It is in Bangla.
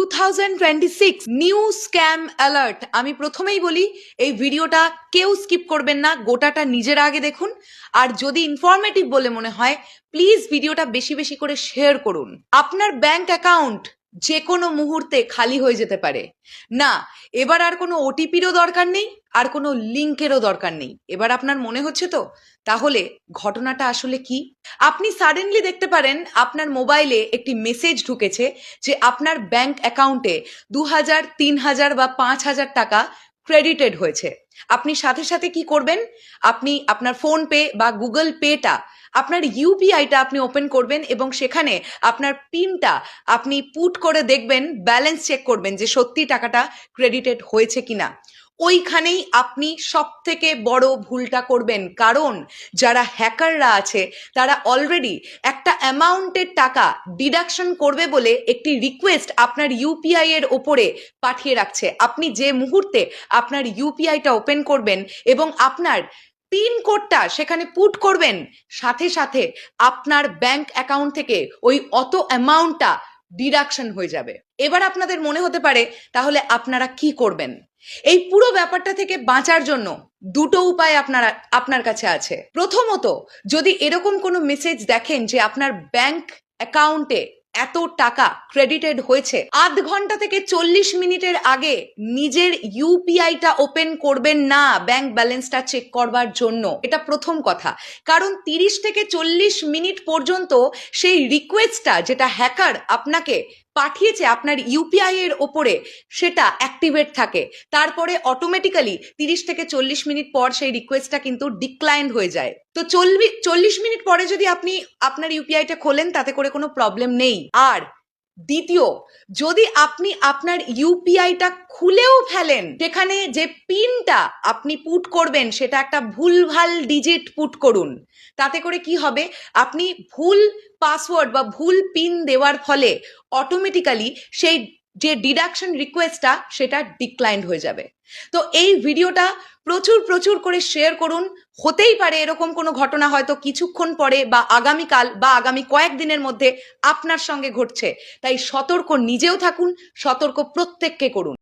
2026 নিউ স্ক্যাম অ্যালার্ট। আমি প্রথমেই বলি এই ভিডিওটা কেউ স্কিপ করবেন না, গোটাটা নিজের আগে দেখুন। আর যদি ইনফরমেটিভ বলে মনে হয় প্লিজ ভিডিওটা বেশি বেশি করে শেয়ার করুন। আপনার ব্যাংক অ্যাকাউন্ট যে কোনো মুহূর্তে খালি হয়ে যেতে পারে। না, এবার আর কোনো ওটিপিরও দরকার নেই, আর কোনো লিঙ্কেরও দরকার নেই। এবার আপনার মনে হচ্ছে তো? তাহলে ঘটনাটা আসলে কি? আপনি সাডেনলি দেখতে পারেন আপনার মোবাইলে একটি মেসেজ ঢুকেছে যে আপনার ব্যাংক অ্যাকাউন্টে 2000, 3000 বা 5000 টাকা ক্রেডিটেড হয়েছে। আপনি সাথে সাথে কি করবেন? আপনি আপনার ফোন পে বা গুগল পেটা, আপনার ইউপিআইটা আপনি ওপেন করবেন এবং সেখানে আপনার পিনটা আপনি পুট করে দেখবেন, ব্যালেন্স চেক করবেন যে সত্যি টাকাটা ক্রেডিটেড হয়েছে কিনা। ওইখানেই আপনি সব থেকে বড় ভুলটা করবেন, কারণ যারা হ্যাকাররা আছে তারা অলরেডি একটা অ্যামাউন্টের টাকা ডিডাকশন করবে বলে একটি রিকোয়েস্ট আপনার ইউপিআই এর ওপরে পাঠিয়ে রাখছে। আপনি যে মুহূর্তে আপনার ইউপিআইটা ওপেন করবেন এবং আপনার পিন কোডটা সেখানে পুট করবেন, সাথে সাথে আপনার ব্যাংক অ্যাকাউন্ট থেকে ওই অত অ্যামাউন্টটা ডিডাকশন হয়ে যাবে। এবার আপনাদের মনে হতে পারে তাহলে আপনারা কি করবেন? এই পুরো ব্যাপারটা থেকে বাঁচার জন্য দুটো উপায় আপনার কাছে আছে। প্রথমত, যদি এরকম কোনো মেসেজ দেখেন যে আপনার ব্যাংক অ্যাকাউন্টে এত টাকা ক্রেডিটেড হয়েছে, আধ ঘন্টা থেকে 40 মিনিটের আগে নিজের ইউপিআইটা ওপেন করবেন না ব্যাংক ব্যালেন্সটা চেক করবার জন্য। এটা প্রথম কথা। কারণ 30 থেকে 40 মিনিট পর্যন্ত সেই রিকোয়েস্টটা যেটা হ্যাকার আপনাকে পাঠিয়েছে আপনার ইউপিআই এর ওপরে, সেটা অ্যাক্টিভেট থাকে। তারপরে অটোমেটিক্যালি 30 থেকে 40 মিনিট পর সেই রিকোয়েস্টটা কিন্তু ডিক্লাইন হয়ে যায়। তো 40 মিনিট পরে যদি আপনি আপনার ইউপিআইটা খোলেন তাতে করে কোনো প্রবলেম নেই। আর দ্বিতীয়, যদি আপনি আপনার ইউপিআইটা খুলেও ফেলেন, সেখানে যে পিনটা আপনি পুট করবেন সেটা একটা ভুলভাল ডিজিট পুট করুন। তাতে করে কি হবে? আপনি ভুল পাসওয়ার্ড বা ভুল পিন দেওয়ার ফলে অটোমেটিক্যালি সেই যে ডিডাকশন রিকোয়েস্টটা সেটা ডিক্লাইন্ড হয়ে যাবে। তো এই ভিডিওটা প্রচুর প্রচুর করে শেয়ার করুন। হতেই পারে এরকম কোনো ঘটনা হয়তো কিছুক্ষণ পরে বা আগামীকাল বা আগামী কয়েকদিনের মধ্যে আপনার সঙ্গে ঘটছে। তাই সতর্ক নিজেও থাকুন, সতর্ক প্রত্যেককে করুন।